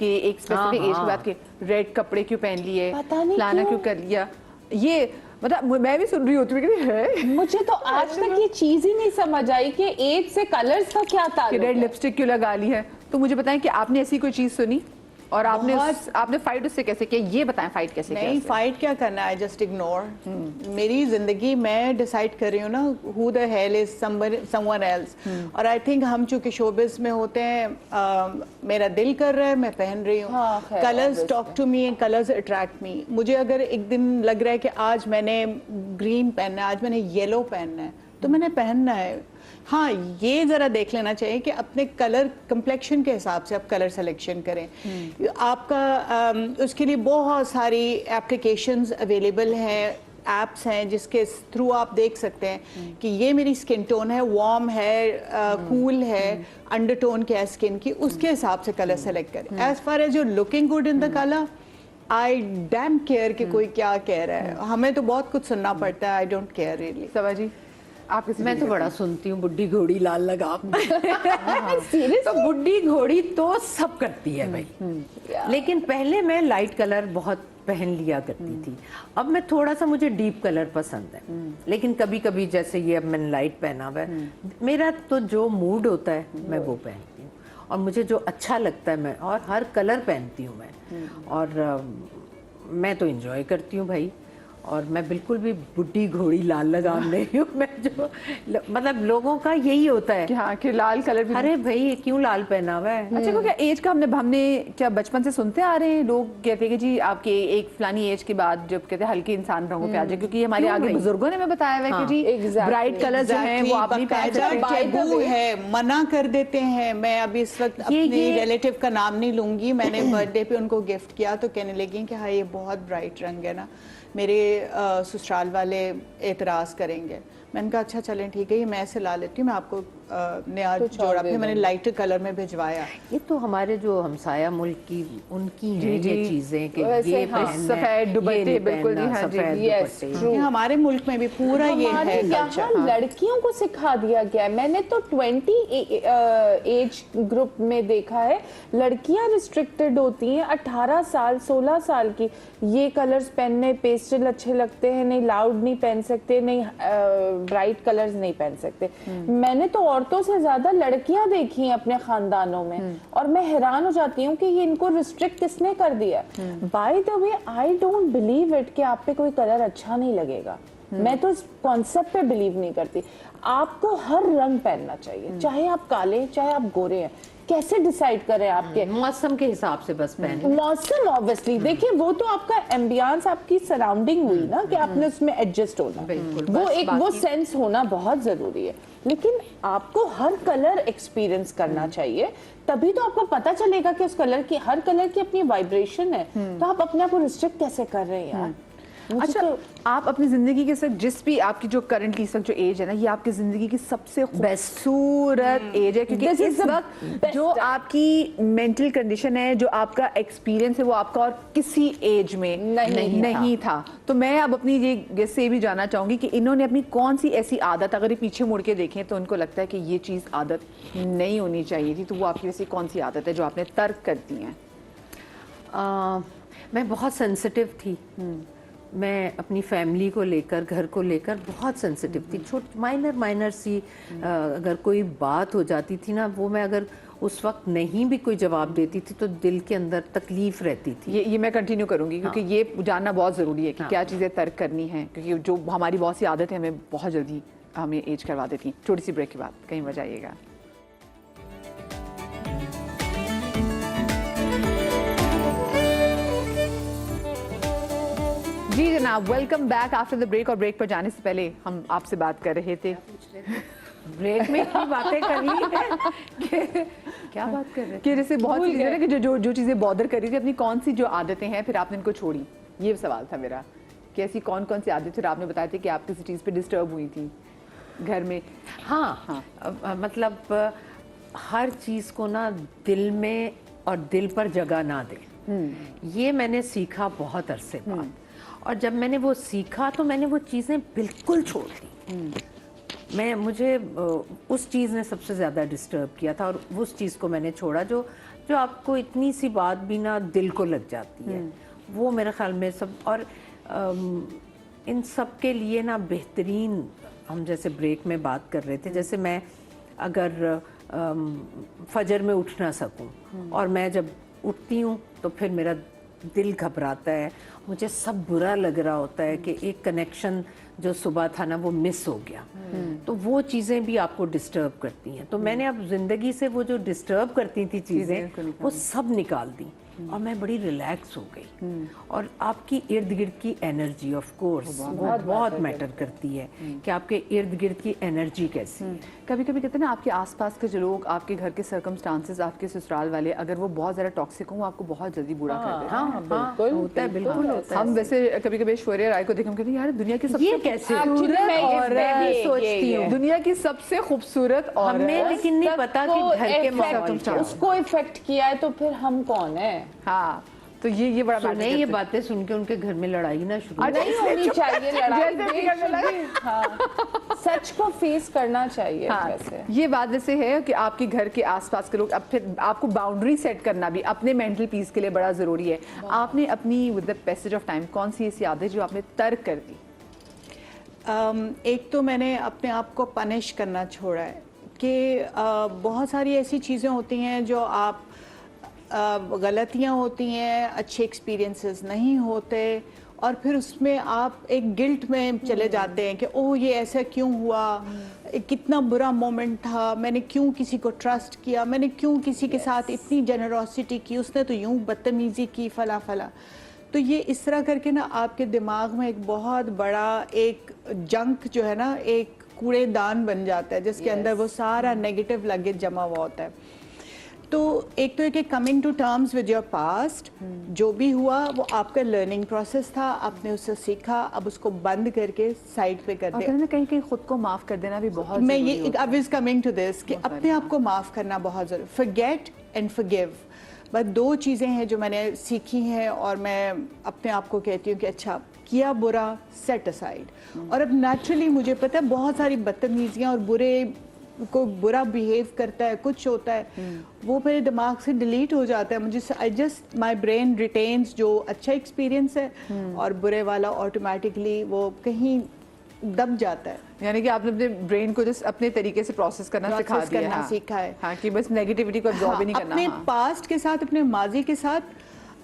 کہ ایک specific age کے بعد کہ ریڈ کپڑے کیوں پہن لیے, فلانا کیوں کر لیا. یہ مطلب میں بھی سن رہی ہوتی ہوں کہ ہے, مجھے تو آج تک یہ چیز ہی نہیں سمجھ آئی کہ ایج سے کلرز کا کیا تعلق ہے. ریڈ لپسٹک کیوں لگا لی ہے. تو مجھے بتائیں کہ آپ نے ایسی کوئی چیز سنی اور آپ نے فائٹ اس سے کیسے کیا, یہ بتائیں فائٹ کیسے کیا. نہیں فائٹ کیا کرنا ہے, جسٹ اگنور. میری زندگی میں ڈیسائیڈ کر رہی ہوں نا who the hell is someone else. اور آئی تھنک ہم چونکہ شوبز میں ہوتے ہیں, میرا دل کر رہا ہے میں پہن رہی ہوں. Colours talk to me, colours attract me. مجھے اگر ایک دن لگ رہا ہے کہ آج میں نے گرین پہننا ہے, آج میں نے یلو پہننا ہے, تو میں نے پہننا ہے. ہاں یہ ذرا دیکھ لینا چاہیے کہ اپنے کلر کمپلیکشن کے حساب سے آپ کلر سلیکشن کریں. آپ کا اس کے لیے بہت ساری اپلیکیشنز اویلیبل ہیں, ایپس ہیں جس کے تھرو آپ دیکھ سکتے ہیں کہ یہ میری اسکن ٹون ہے, وارم ہے, کول ہے, انڈر ٹون کیا ہے اسکن کی, اس کے حساب سے کلر سلیکٹ کریں. As far as you looking good in the colour, I damn care کہ کوئی کیا کہہ رہا ہے. ہمیں تو بہت کچھ سننا پڑتا ہے, آئی ڈونٹ کیئر ریئلی. سوا جی آپ میں تو بڑا سنتی ہوں بڈھی گھوڑی لال لگام. تو بڈھی گھوڑی تو سب کرتی ہے بھائی, لیکن پہلے میں لائٹ کلر بہت پہن لیا کرتی تھی. اب میں تھوڑا سا, مجھے ڈیپ کلر پسند ہے, لیکن کبھی کبھی جیسے یہ اب میں نے لائٹ پہنا ہوا ہے, میرا تو جو موڈ ہوتا ہے میں وہ پہنتی ہوں, اور مجھے جو اچھا لگتا ہے میں, اور ہر کلر پہنتی ہوں میں, اور میں تو انجوائے کرتی ہوں بھائی. اور میں بالکل بھی بڈھی گھوڑی لال لگام نہیں ہوں. میں جو مطلب لوگوں کا یہی ہوتا ہے کہ ہاں کہ لال کلر بھی, ارے بھائی کیوں لال پہنا ہوا ہے. اچھا کیا ایج کا ہم نے کیا بچپن سے سنتے آ رہے ہیں, لوگ کہتے ہیں کہ جی آپ کے ایک فلانی ایج کے بعد جب کہتے ہیں ہلکے انسان رنگوں پہ آ جائے, کیونکہ ہمارے آگے بزرگوں نے ہمیں بتایا ہوا ہے کہ جی برائٹ کلر جو ہیں وہ آپ نہیں پہن سکتے. ٹیبو ہے, منع کر دیتے ہیں. میں ابھی اس وقت اپنی ریلیٹیو کا نام نہیں لوں گی, میں نے برتھ ڈے پہ ان کو گفٹ کیا تو کہنے لگی کہ ہاں یہ بہت برائٹ رنگ ہے نا, میرے سسرال والے اعتراض کریں گے. میں نے کہا اچھا چلیں ٹھیک ہے, یہ میں ایسے لا لیتی ہوں, میں آپ کو نیا جوڑا, پھر میں نے لائٹ کلر میں بھجوایا. یہ تو ہمارے جو ہمسایہ ملک کی ان کی ہیں یہ چیزیں کہ یہ سفید دوپٹے, بالکل سفید. ہمارے ملک میں بھی پورا یہ ہے. یہاں لڑکیوں کو سکھا دیا گیا ہے. میں نے تو 20 ایج گروپ میں دیکھا ہے, لڑکیاں ریسٹرکٹڈ ہوتی ہیں 18 سال 16 سال کی. یہ کلرز پہننے, پیسٹل اچھے لگتے ہیں, نہیں لاؤڈ نہیں پہن سکتے, نہیں برائٹ کلرز نہیں پہن سکتے. میں نے تو عورتوں سے زیادہ لڑکیاں دیکھی ہیں اپنے خاندانوں میں, اور میں حیران ہو جاتی ہوں کہ یہ ان کو ریسٹرکٹ کس نے کر دیا. By the way I don't believe it کہ آپ پہ کوئی کلر اچھا نہیں لگے گا. میں تو اس کانسیپٹ پہ بلیو نہیں کرتی. آپ کو ہر رنگ پہننا چاہیے, چاہے آپ کالے چاہے آپ گورے ہیں. کیسے ڈیسائیڈ کریں آپ کے موسم کے حساب سے بس پہنے. موسم obviously دیکھیں وہ تو آپ کا ایمبیانس, آپ کی سراؤنڈنگ ہوئی نا کہ آپ نے اس میں ایڈجسٹ ہونا, وہ ایک وہ سینس ہونا بہت ضروری ہے. لیکن آپ کو ہر کلر ایکسپیرئنس کرنا چاہیے, تبھی تو آپ کو پتا چلے گا کہ اس کلر کی, ہر کلر کی اپنی وائبریشن ہے. تو آپ اپنے آپ کو ریسٹرکٹ کیسے کر رہے ہیں یار. اچھا آپ اپنی زندگی کے ساتھ جس بھی آپ کی جو کرنٹلی اس وقت جو ایج ہے نا, یہ آپ کی زندگی کی سب سے خوبصورت ایج ہے, کیونکہ اس وقت جو آپ کی مینٹل کنڈیشن ہے, جو آپ کا ایکسپیرینس ہے, وہ آپ کا اور کسی ایج میں نہیں تھا. تو میں اب اپنی یہ گیسٹ سے بھی جاننا چاہوں گی کہ انہوں نے اپنی کون سی ایسی عادت, اگر یہ پیچھے مڑ کے دیکھیں تو ان کو لگتا ہے کہ یہ چیز عادت نہیں ہونی چاہیے تھی, تو وہ آپ کی ویسی کون سی عادت ہے جو آپ نے ترک کر دی ہیں؟ میں بہت سینسٹیو تھی. میں اپنی فیملی کو لے کر, گھر کو لے کر بہت سینسٹیو تھی. مائنر سی اگر کوئی بات ہو جاتی تھی نا, وہ میں اگر اس وقت نہیں بھی کوئی جواب دیتی تھی تو دل کے اندر تکلیف رہتی تھی. یہ میں کنٹینیو کروں گی کیونکہ یہ جاننا بہت ضروری ہے کہ کیا چیزیں ترک کرنی ہیں, کیونکہ جو ہماری بہت سی عادتیں ہمیں بہت جلدی ہمیں ایج کروا دیتی ہیں. چھوٹی سی بریک کے بعد کہیں مت جائیے گا. جی جناب, welcome back after the break. اور بریک پر جانے سے پہلے ہم آپ سے بات کر رہے تھے, بریک میں اتنی باتیں کر لی ہیں, کیا بات کر رہے کہ جیسے بہت سی چیزیں کہ جو چیزیں بادر کر رہی تھی, اپنی کون سی جو عادتیں ہیں پھر آپ نے ان کو چھوڑی. یہ سوال تھا میرا کہ ایسی کون سی عادت پھر آپ نے بتایا تھا کہ آپ کسی چیز پہ ڈسٹرب ہوئی تھی گھر میں. ہاں مطلب ہر چیز کو نا دل میں اور دل پر جگہ نہ دیں. یہ میں نے سیکھا بہت عرصے بعد, اور جب میں نے وہ سیکھا تو میں نے وہ چیزیں بالکل چھوڑ دی. مجھے اس چیز نے سب سے زیادہ ڈسٹرب کیا تھا, اور اس چیز کو میں نے چھوڑا جو जो आपको इतनी सी बात भी ना दिल को लग जाती है, वो मेरे ख्याल में सब। और इन सब के लिए ना बेहतरीन, हम जैसे ब्रेक में बात कर रहे थे, जैसे मैं अगर फजर में उठ ना सकूं और मैं जब उठती हूँ तो फिर मेरा दिल घबराता है, मुझे सब बुरा लग रहा होता है कि एक कनेक्शन जो सुबह था ना वो मिस हो गया। तो वो चीज़ें भी आपको डिस्टर्ब करती हैं। तो मैंने अब ज़िंदगी से वो जो डिस्टर्ब करती थी चीज़ें वो सब निकाल दी और मैं बड़ी रिलैक्स हो गई। और आपकी इर्द गिर्द की एनर्जी ऑफ कोर्स वो बहुत मैटर करती है कि आपके इर्द गिर्द की एनर्जी कैसी है। कभी कभी कहते हैं ना, आपके आसपास के जो लोग, आपके घर के सर्कमस्टांसेस, आपके ससुराल वाले, अगर वो बहुत ज़्यादा टॉक्सिक हो, आपको बहुत जल्दी बुरा कर देते हैं। हाँ, बिल्कुल होता है, बिल्कुल होता है। हम वैसे कभी कभी ऐश्वर्या राय को देख हम कहते हैं यार दुनिया की सबसे ये कैसे सोचती हूँ, दुनिया की सबसे खूबसूरत और हमें लेकिन नहीं पता कि घर के माहौल क्या हो। उसको इफेक्ट किया है तो फिर हम कौन है? हाँ, तो ये बड़ा सुने ये बातें सुन के उनके घर में लड़ाई ना शुरू नहीं होनी चाहिए लड़ाई। हाँ, सच को फेस करना चाहिए। हाँ, ये बात वैसे है कि आपके घर के आसपास के लोग, अब फिर आपको बाउंड्री सेट करना भी अपने मेंटल पीस के लिए बड़ा ज़रूरी है। आपने अपनी with the passage of time कौन सी ऐसी आदत जो आपने तर्क कर दी? एक तो मैंने अपने आप को पनिश करना छोड़ा है कि बहुत सारी ऐसी चीज़ें होती हैं जो आप गलतियां होती हैं, अच्छे एक्सपीरियंसेस नहीं होते और फिर उसमें आप एक गिल्ट में चले जाते हैं कि ओह ये ऐसा क्यों हुआ, कितना बुरा मोमेंट था, मैंने क्यों किसी को ट्रस्ट किया, मैंने क्यों किसी के साथ इतनी जेनरोसिटी की, उसने तो यूं बदतमीज़ी की, फला फला। तो ये इस तरह करके ना आपके दिमाग में एक बहुत बड़ा एक जंक जो है ना, एक कूड़ेदान बन जाता है जिसके अंदर वो सारा नेगेटिव लगेज जमा हुआ होता है। तो एक तो एक coming to terms with your past, जो भी हुआ वो आपका लर्निंग प्रोसेस था, आपने उससे सीखा, अब उसको बंद करके साइड पे कर दिया। कहीं कहीं खुद को माफ कर देना भी बहुत मैं ये अब इज कमिंग टू दिस कि अपने आप को माफ करना बहुत जरूरी। फॉरगेट एंड फॉरगिव, बस दो चीज़ें हैं जो मैंने सीखी हैं और मैं अपने आप को कहती हूँ कि अच्छा किया बुरा, सेट असाइड। और अब नेचुरली मुझे पता है बहुत सारी बदतमीजियाँ और बुरे को बुरा बिहेव करता है, कुछ होता है वो मेरे दिमाग से डिलीट हो जाता है। मुझे I just my brain retains जो अच्छा एक्सपीरियंस है और बुरे वाला ऑटोमेटिकली वो कहीं दब जाता है। यानी कि आपने अपने ब्रेन को जस्ट अपने तरीके से प्रोसेस करना सिखा दिया है। सीखा है। हाँ, कि बस नेगेटिविटी को अब्सॉर्ब ही नहीं करना। अपने पास्ट के साथ, अपने माजी के साथ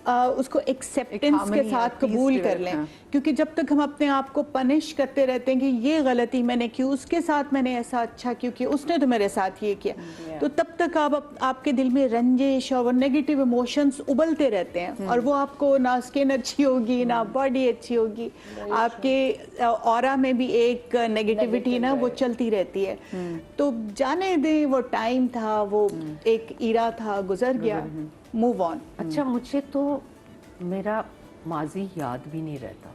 उसको एक्सेप्टेंस के साथ कबूल कर लें। क्योंकि जब तक हम अपने आप को पनिश करते रहते हैं कि ये गलती मैंने की, उसके साथ मैंने ऐसा अच्छा क्यों किया, उसने तो मेरे साथ ये किया, तो तब तक आपके दिल में रंजिश और नेगेटिव इमोशंस उबलते रहते हैं और वो आपको ना स्किन अच्छी होगी ना बॉडी अच्छी होगी, आपके ऑरा में भी एक नेगेटिविटी ना वो चलती रहती है। तो जाने दें, वो टाइम था, वो एक ईरा था, गुजर गया, मूव ऑन। अच्छा, मुझे तो मेरा माजी याद भी नहीं रहता।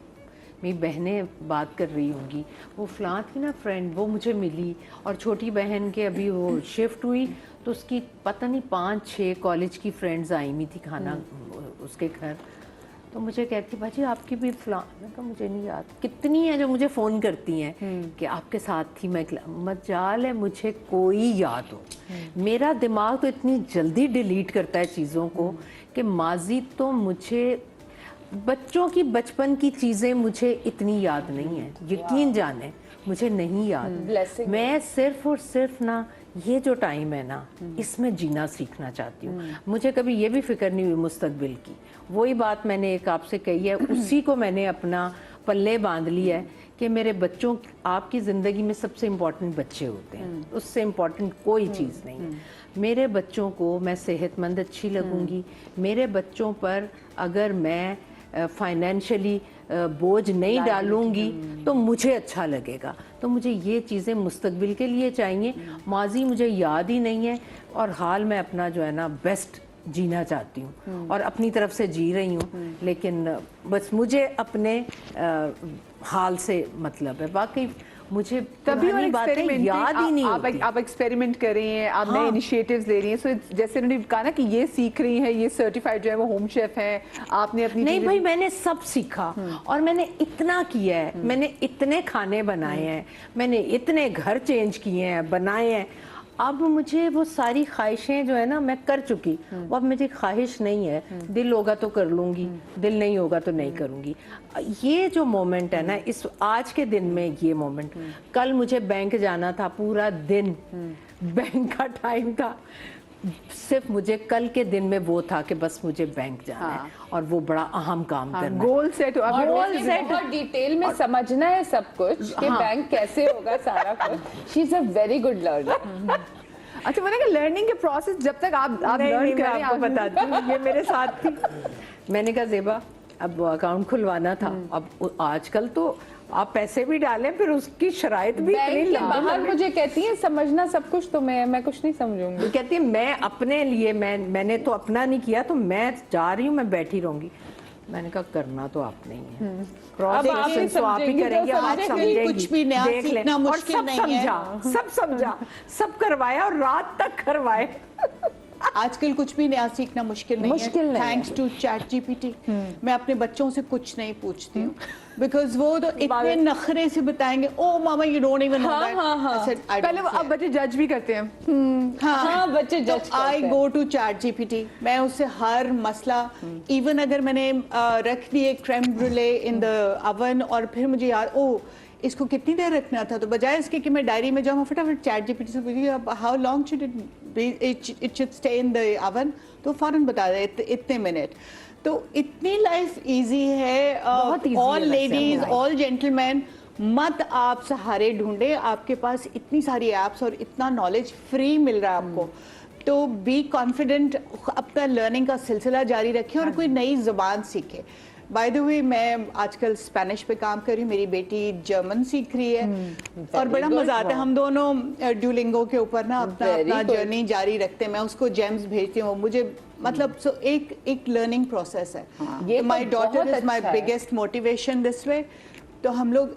मेरी बहनें बात कर रही होंगी, वो फलां थी ना फ्रेंड, वो मुझे मिली, और छोटी बहन के अभी वो शिफ्ट हुई तो उसकी पता नहीं 5-6 कॉलेज की फ्रेंड्स आई हुई थी खाना उसके घर। तो मुझे कहती बाजी आपकी भी फलां, मैं कहा मुझे नहीं याद। कितनी है जो मुझे फ़ोन करती हैं कि आपके साथ थी, मैं मजाल है मुझे कोई याद हो। मेरा दिमाग तो इतनी जल्दी डिलीट करता है चीज़ों को कि माजी तो मुझे, बच्चों की बचपन की चीज़ें मुझे इतनी याद नहीं है, यकीन जाने मुझे नहीं याद। मैं सिर्फ और सिर्फ ना ये जो टाइम है ना इसमें जीना सीखना चाहती हूँ। मुझे कभी ये भी फिक्र नहीं हुई मुस्तकबिल की। वही बात मैंने एक आपसे कही है, उसी को मैंने अपना पल्ले बांध लिया है कि मेरे बच्चों, आपकी ज़िंदगी में सबसे इम्पोर्टेंट बच्चे होते हैं, उससे इम्पोर्टेंट कोई चीज़ नहीं है। मेरे बच्चों को मैं सेहतमंद अच्छी लगूंगी, मेरे बच्चों पर अगर मैं फाइनेंशियली बोझ नहीं डालूंगी तो मुझे अच्छा लगेगा। तो मुझे ये चीज़ें मुस्तकबिल के लिए चाहिए। माजी मुझे याद ही नहीं है और हाल मैं अपना जो है ना बेस्ट जीना चाहती हूँ और अपनी तरफ से जी रही हूँ, लेकिन बस मुझे अपने हाल से मतलब है, बाकी मुझे तभी बातें याद ही नहीं होती। आप एक्सपेरिमेंट कर रही हैं, आप नए इनिशिएटिव्स ले रही हैं। सो जैसे उन्होंने कहा ना कि ये सीख रही हैं, ये सर्टिफाइड जो है वो होम शेफ है, आपने अपनी नहीं भाई, मैंने सब सीखा और मैंने इतना किया है, मैंने इतने खाने बनाए हैं, मैंने इतने घर चेंज किए हैं, बनाए हैं। अब मुझे वो सारी ख्वाहिशें जो है ना मैं कर चुकी, वो अब मेरी ख्वाहिश नहीं है, दिल होगा तो कर लूँगी, दिल नहीं होगा तो नहीं करूँगी। ये जो मोमेंट है ना, इस आज के दिन में ये मोमेंट, कल मुझे बैंक जाना था, पूरा दिन बैंक का टाइम था, सिर्फ मुझे कल के दिन में वो था कि बस मुझे बैंक जाना है और वो बड़ा अहम काम करना है। गोल सेट और बहुत डिटेल में समझना है सब कुछ कि बैंक कैसे होगा सारा कुछ। She is a very good learner. अच्छा, मैंने कहा लर्निंग के प्रोसेस जब तक आप लर्न कर रहे हैं, आपको बताती हूँ, ये मेरे साथ थी। मैंने कहा ज़ेबा अब वो अकाउंट खुलवाना था, अब आजकल तो आप पैसे भी डालें फिर उसकी शराइत भी इतनी बैंक के बाहर मुझे कहती है समझना सब कुछ, तो मैं कुछ नहीं समझूंगी। कहती है मैं अपने लिए, मैंने तो अपना नहीं किया, तो मैं जा रही हूँ, मैं बैठी रहूंगी। मैंने कहा करना तो आपने ही है, अब आप ही तो आप ही करेंगे, आप समझेंगी, कुछ भी नया देख लें। सीखना और मुश्किल सब नहीं है। समझा, सब समझा, सब करवाया और रात तक करवाए। आजकल कुछ भी नया सीखना मुश्किल नहीं है, थैंक्स टू चैट जीपीटी। मैं अपने बच्चों से कुछ नहीं पूछती हूँ, बिकॉज वो तो इतने नखरे से बताएंगे, oh mama you don't even know that. पहले अब बच्चे जज भी करते हैं। हाँ, बच्चे जज करते हैं। I go to ChatGPT, मैं उससे हर मसला, इवन अगर मैंने रख दिए creme brulee in the oven और फिर मुझे याद ओ इसको कितनी देर रखना था, तो बजाय इसके कि मैं डायरी में जाऊँ, फटाफट चैट जीपीटी से पूछिए how long should it should stay in the oven, तो फौरन बता दे इतने मिनट। तो इतनी लाइफ इजी है। ऑल लेडीज, ऑल जेंटलमैन, मत आप सहारे ढूंढे, आपके पास इतनी सारी एप्स और इतना नॉलेज फ्री मिल रहा है आपको, तो बी कॉन्फिडेंट, अपना लर्निंग का सिलसिला जारी रखें और कोई नई ज़बान सीखे। बाय द वे मैं आजकल स्पेनिश पे काम कर रही हूँ, मेरी बेटी जर्मन सीख रही है और बड़ा मजा आता है। हम दोनों ड्यूलिंगो के ऊपर ना अपना जर्नी जारी रखते हैं। मैं उसको जेम्स भेजती हूँ, मुझे मतलब एक लर्निंग प्रोसेस है। My daughter is my biggest motivation this way. तो हम लोग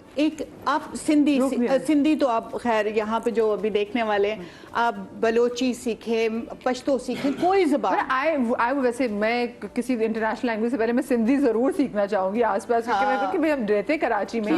आप सिंधी तो आप खैर यहाँ पे जो अभी देखने वाले हैं, आप बलोची सीखें, पश्तो सीखें, कोई ज़बान। आई वैसे मैं किसी इंटरनेशनल लैंग्वेज से पहले मैं सिंधी जरूर सीखना चाहूंगी आसपास, क्योंकि मैं हम रहते हैं कराची में,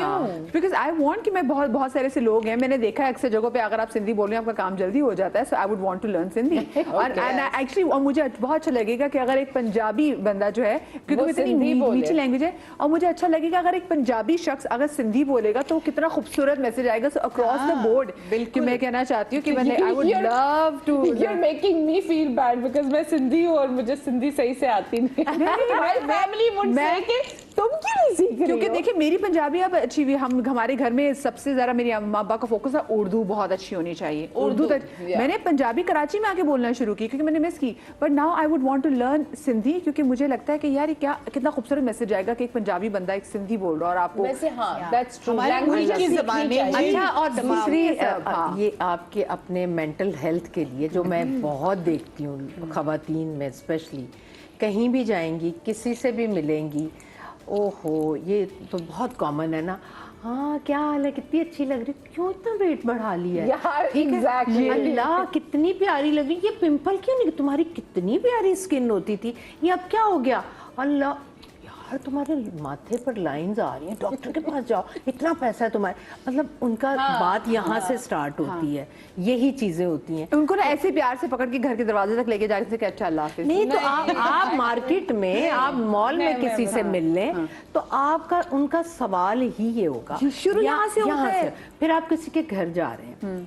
बिकॉज आई वांट कि मैं बहुत सारे ऐसे लोग हैं, मैंने देखा है अक्सर जगहों पे अगर आप सिंधी बोल रहे हैं आपका काम जल्दी हो जाता है, so I would want to learn Sindhi. और एक्चुअली मुझे बहुत अच्छा लगेगा कि अगर एक पंजाबी बंदा जो है, क्योंकि इतनी मीठी लैंग्वेज है, और मुझे अच्छा लगेगा अगर एक पंजाबी शख्स अगर सिंधी बोलेगा तो कितना खूबसूरत मैसेज आएगा अक्रॉस द बोर्ड। बिल्कुल, मैं कहना चाहती हूँ कि मैंने I would love to. You're making me feel bad because मैं सिंधी हूँ और मुझे सिंधी सही से आती नहीं। My family would say कि तुम क्यों नहीं सीख रही हो? क्योंकि देखिए मेरी पंजाबी अब अच्छी हुई, हमारे घर में सबसे ज्यादा मेरी माँ बाप का फोकस है उर्दू बहुत अच्छी होनी चाहिए। उर्दू तक मैंने पंजाबी कराची में आके बोलना शुरू की क्योंकि मैंने मिस की, but now I would want to learn Sindhi, क्योंकि मुझे लगता है कि यार ये कितना खूबसूरत मैसेज आएगा कि एक पंजाबी बंदा एक सिंधी बोल रहा है और आपको वैसे हाँ, that's true। लैंग्वेज की ज़बान में। अच्छा, और दूसरी ये आपके अपने मेंटल हेल्थ के लिए जो मैं बहुत देखती हूँ ख़वातीन में स्पेशली, कहीं भी जाएंगी किसी से भी मिलेंगी, ओहो ये तो बहुत कॉमन है ना, हाँ क्या हाल है, कितनी अच्छी लग रही, क्यों इतना वेट बढ़ा लिया है, यार ठीक है, exactly। अल्लाह कितनी प्यारी लग रही, ये पिंपल क्यों नहीं, तुम्हारी कितनी प्यारी स्किन होती थी, ये अब क्या हो गया, अल्लाह यार तुम्हारे माथे पर लाइंस आ रही हैं, डॉक्टर के पास जाओ, इतना पैसा है तुम्हारे, मतलब उनका बात यहाँ से स्टार्ट होती है, यही चीजें होती हैं। उनको ना ऐसे प्यार से पकड़ के घर के दरवाजे तक लेके जा रहे थे कि अच्छा अल्लाह हाफिज़। नहीं तो आप मार्केट में, आप मॉल में किसी से मिल लें तो आपका उनका सवाल ही ये होगा, शुरू यहाँ से होता है। फिर आप किसी के घर जा रहे हैं,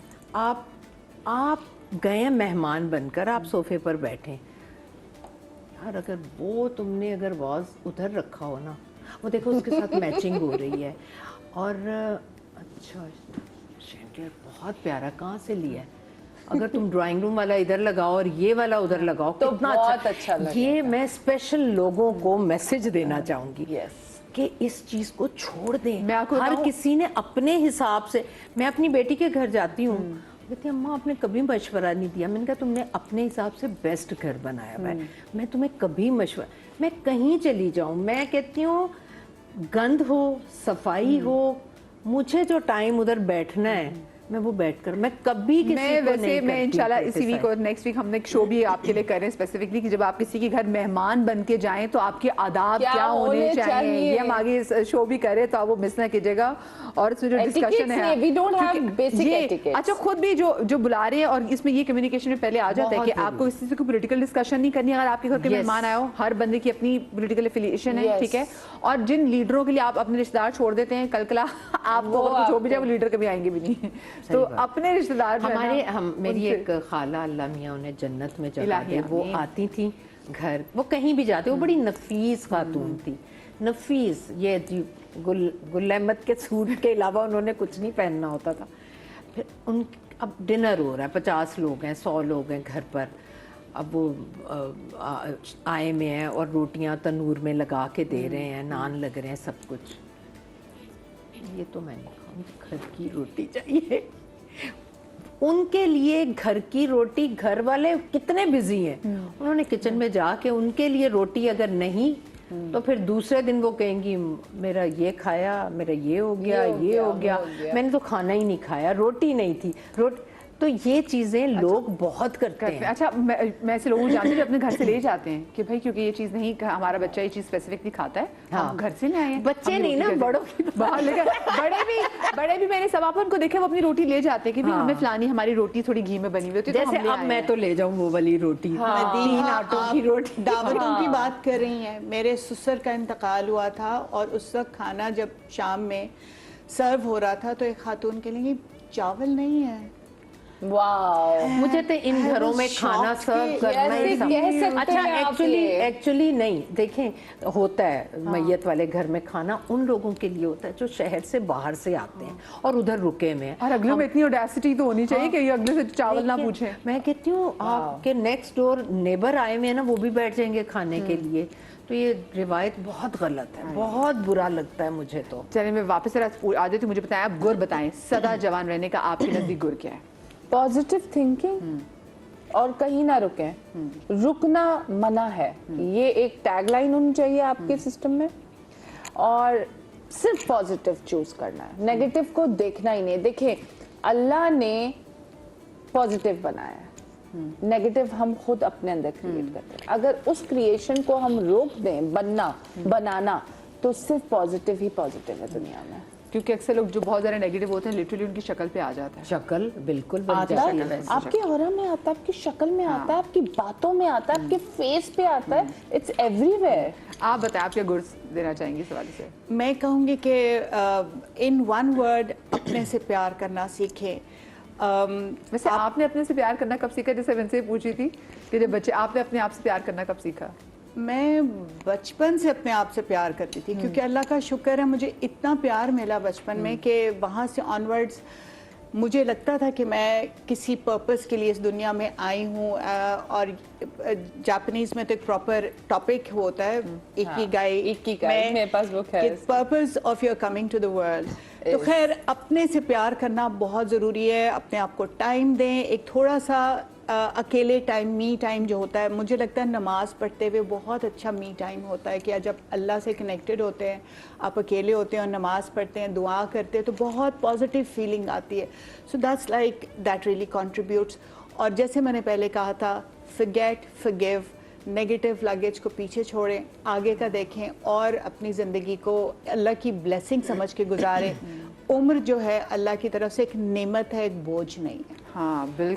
आप गए मेहमान बनकर, आप सोफे पर बैठे, यार अगर वो तुमने अगर वॉज उधर रखा हो ना, वो देखो उसके साथ मैचिंग हो रही है, और अच्छा शैंडियर बहुत प्यारा, कहाँ से लिया है, अगर तुम ड्राइंग रूम वाला इधर लगाओ और ये वाला उधर लगाओ तो कितना बहुत अच्छा लगेगा। ये मैं स्पेशल लोगों को मैसेज देना चाहूंगी कि इस चीज को छोड़ दें। मैं आपको हर किसी ने अपने हिसाब से, मैं अपनी बेटी के घर जाती हूँ, कहती अम्मा आपने कभी मशवरा नहीं दिया, मैंने कहा तुमने अपने हिसाब से बेस्ट घर बनाया हुआ है, मैं तुम्हें कभी मशवरा, मैं कहीं चली जाऊं, मैं कहती हूँ गंद हो, सफाई हो, मुझे जो टाइम उधर बैठना है मैं वो बैठकर, मैं कभी किसी मैं को वैसे नहीं मैं करती इंशाल्लाह इसी criticize। वीक और नेक्स्ट वीक हमने एक शो भी आपके लिए कर रहे हैं स्पेसिफिकली कि जब आप किसी के घर मेहमान बन के जाएं तो आपके आदाब क्या क्या होने होने चाहिए, चाहिए। ये हम आगे शो भी करें तो आप वो मिस ना कीजिएगा। और इसमें जो डिस्कशन Etiquettes है, नहीं, we don't have क्योंकि basic ये- etiquettes। अच्छा खुद भी जो बुला रहे हैं और इसमें ये कम्युनिकेशन में पहले आ जाता है कि आपको किसी से कोई पॉलिटिकल डिस्कशन नहीं करनी। अगर आपके घर के Yes। मेहमान आए हो, हर बंदे की अपनी पॉलिटिकल एफिलिएशन है, Yes। ठीक है, और जिन लीडरों के लिए आप अपने रिश्तेदार छोड़ देते हैं, कल कला आपको वो अगर कुछ हो भी आपको- जाए वो लीडर कभी आएंगे भी नहीं। तो बात। अपने रिश्तेदार जो है ना, मेरी उनसे- एक खाला, अल्लाह मियाँ उन्हें जन्नत में जगह इलाही दे, वो आमीन। आती थी घर, वो कहीं भी जाते, वो बड़ी नफीस खातून थी, नफीस, ये जी गुल अहमद के सूट के अलावा उन्होंने कुछ नहीं पहनना होता था। फिर उन अब डिनर हो रहा है, 50 लोग हैं, 100 लोग हैं घर पर, अब वो आए में है और रोटियां तनूर में लगा के दे रहे हैं, नान लग रहे हैं, सब कुछ। ये तो मैं नहीं खाऊंगी, घर की रोटी चाहिए। उनके लिए घर की रोटी, घर वाले कितने बिजी हैं, उन्होंने किचन में जाके उनके लिए रोटी अगर नहीं तो फिर दूसरे दिन वो कहेंगी मेरा ये खाया, मेरा ये हो गया, ये हो गया, मैंने तो खाना ही नहीं खाया, रोटी नहीं थी। तो ये चीजें लोग बहुत करते हैं। अच्छा मैं ऐसे लोगों को जानती हूँ जो अपने घर से ले जाते हैं कि भाई क्योंकि ये चीज नहीं, हमारा बच्चा ये चीज स्पेसिफिकली खाता है, हम घर से ले आए हैं। बच्चे हम नहीं ना, रोटी बड़ों की बाहर लेकर बड़े भी मैंने सब अपन को देखे वो अपनी रोटी ले जाते हैं कि भाई हमें फलानी हमारी रोटी थोड़ी घी में बनी हुई होती है, तो जैसे हम ले अब आए मैं हैं। तो ले जाऊं वो वाली रोटी, 3 आटों की रोटी। दावतों की बात कर रही हैं, मेरे ससुर का इंतकाल हुआ था और उस वक्त खाना जब शाम में सर्व हो रहा था तो एक खातून के लिए चावल नहीं है। वाओ, मुझे तो इन घरों में खाना सर्व करना ही कैसे कह सकते अच्छा हैं आप ये? एक्चुअली नहीं, देखें होता है मैयत वाले घर में खाना उन लोगों के लिए होता है जो शहर से बाहर से आते हैं और उधर रुके में हैं। और अगले में इतनी ऑडेसिटी तो होनी चाहिए कि ये अगले से चावल ना पूछे। मैं कहती हूँ आपके नेक्स्ट डोर नेबर आए हुए हैं ना, वो भी बैठ जाएंगे खाने के लिए। तो ये रिवायत बहुत गलत है, बहुत बुरा लगता है मुझे तो। चलिए मैं वापस आ जाती हूँ, मुझे बताएं आप गुर बताएं, सदा जवान रहने का आपके नजदीक गुर क्या है? पॉजिटिव थिंकिंग और कहीं ना रुकें, रुकना मना है, ये एक टैगलाइन होनी चाहिए आपके सिस्टम में। और सिर्फ पॉजिटिव चूज करना है, नेगेटिव को देखना ही नहीं। देखिए अल्लाह ने पॉजिटिव बनाया है, नेगेटिव हम खुद अपने अंदर क्रिएट करते हैं। अगर उस क्रिएशन को हम रोक दें बनाना, तो सिर्फ पॉजिटिव ही पॉजिटिव है दुनिया में। क्योंकि अक्सर लोग जो बहुत ज्यादा नेगेटिव होते हैं लिटरली उनकी शक्ल पे आ जाता है। शक्ल बिल्कुल बन आता जाती है, है। आपके ऑरा में आता है, आपकी शक्ल में आता है, आपकी बातों में आता है, आपके फेस पे आता है, इट्स एवरीवेयर। आप बताएं आप क्या गुर देना चाहेंगे इस हवाले से? मैं कहूँगी कि इन वन वर्ड अपने से प्यार करना सीखें। वैसे आपने अपने से प्यार करना कब सीखा? जैसे मैं से पूछी थी कि जब बच्चे, आपने अपने आप से प्यार करना कब सीखा? मैं बचपन से अपने आप से प्यार करती थी, क्योंकि अल्लाह का शुक्र है मुझे इतना प्यार मिला बचपन में कि वहाँ से ऑनवर्ड्स मुझे लगता था कि मैं किसी पर्पस के लिए इस दुनिया में आई हूँ। और जापानीज में तो एक प्रॉपर टॉपिक होता है इकिगाई, मेरे पास बुक है, purpose of your coming to the world. तो खैर अपने से प्यार करना बहुत ज़रूरी है, अपने आप को टाइम दें, एक थोड़ा सा अकेले टाइम, मी टाइम जो होता है, मुझे लगता है नमाज पढ़ते हुए बहुत अच्छा मी टाइम होता है कि जब अल्लाह से कनेक्टेड होते हैं, आप अकेले होते हैं और नमाज पढ़ते हैं, दुआ करते हैं, तो बहुत पॉजिटिव फीलिंग आती है। So that's like that really contributes. और जैसे मैंने पहले कहा था, फॉरगेट, फॉरगिव, नेगेटिव लगेज को पीछे छोड़ें, आगे का देखें और अपनी ज़िंदगी को अल्लाह की ब्लेसिंग समझ के गुजारें। उम्र जो है अल्लाह की तरफ से एक नेमत है, एक बोझ नहीं है। हाँ बिल्कुल।